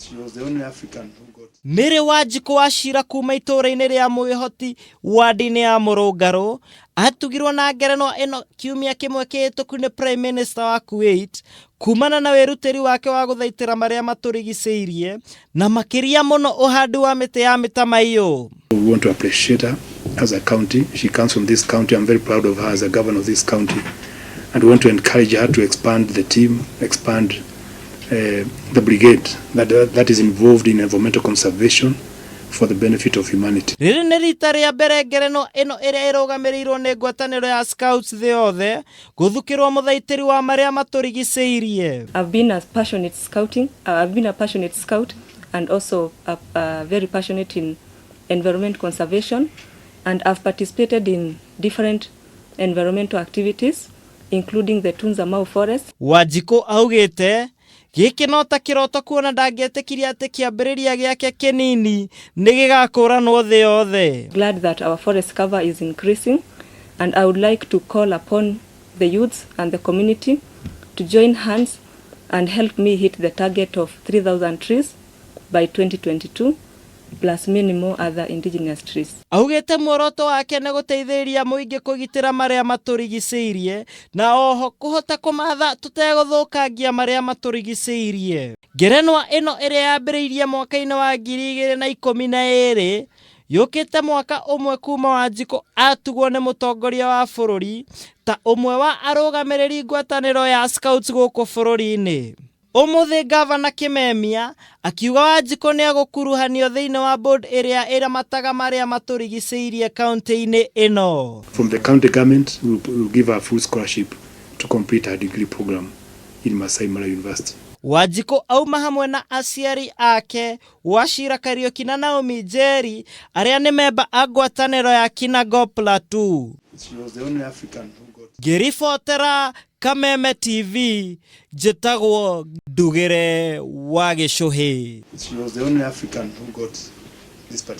She was the only African who got. Nere Wanjiku wa Shira kuma itora-inĩ rĩa Mwĩhoti wadi-inĩ ya Mũrũngarũ atugirwo na ngerenwa ĩno kiumia kĩmwe kĩhĩtũku nĩ Prime Minister wa Kuwait kumana na wĩrutĩri wake wa gũthaitĩra marĩa matũrigicĩirie na makĩria mũno ũhandi wa mĩtĩ ya mĩtamaiyũ. We want to appreciate her as a county. She comes from this county. I'm very proud of her as a governor of this county. And we want to encourage her to expand the team, expand the brigade that is involved in environmental conservation for the benefit of humanity. Rĩrĩ nĩ rita rĩa mbere ngerenwa ĩno ĩrĩa ĩrũgamĩrĩirwo nĩ ngwatanĩro ya Scouts thĩ yothe gũthukĩrwo mũthaitĩri wa marĩa matũrigicĩirie. I've been a passionate scout and also very passionate in environment conservation, and I've participated in different environmental activities including the Tunza Mau Forest. Wanjiku augĩte gĩkĩ no ta kĩroto kuona ndangĩetĩkirie atĩ kĩambĩrĩria gĩake kĩnini nĩ gĩgakũranwo thĩ yothe. Glad that our forest cover is increasing, and I would like to call upon the youths and the community to join hands and help me hit the target of 3,000 trees by 2022 plus many more other indigenous trees. Augĩte muoroto wake nĩ gũteithĩrĩria mũingĩ kũgitĩra marĩa matũrigicĩirie na oho kũhota kũmatha tũtegũthũkangia marĩa matũrigicĩirie. Ngerenwa ĩno ĩrĩa yambĩrĩirie mwaka-inĩ wa 2012 yũkĩte mwaka ũmwe kuma Wanjiku atugwo nĩ mũtongoria wa bũrũri ta ũmwe wa arũgamĩrĩri ngwatanĩro ya Scouts gũkũ bũrũri-inĩ. Ũmũthĩ Gavana Kimemia akiuga Wanjiku nĩ agũkuruhanio thĩinĩ wa board ĩrĩa ĩramataga marĩa matũrigicĩirie kaunti-inĩ ĩno. From the county government, we will give her full scholarship to complete her degree program in Masai Mara University. Wanjiku auma hamwe na aciari ake Wachira Kariuki na Naomi Njeri arĩa nĩ memba a ngwatanĩro ya Kinago Plateau. She was the only African who got. Ngĩribotera Kameme TV njĩtagwo Ndugĩre wa Gĩcũhĩ. She was the only African who got this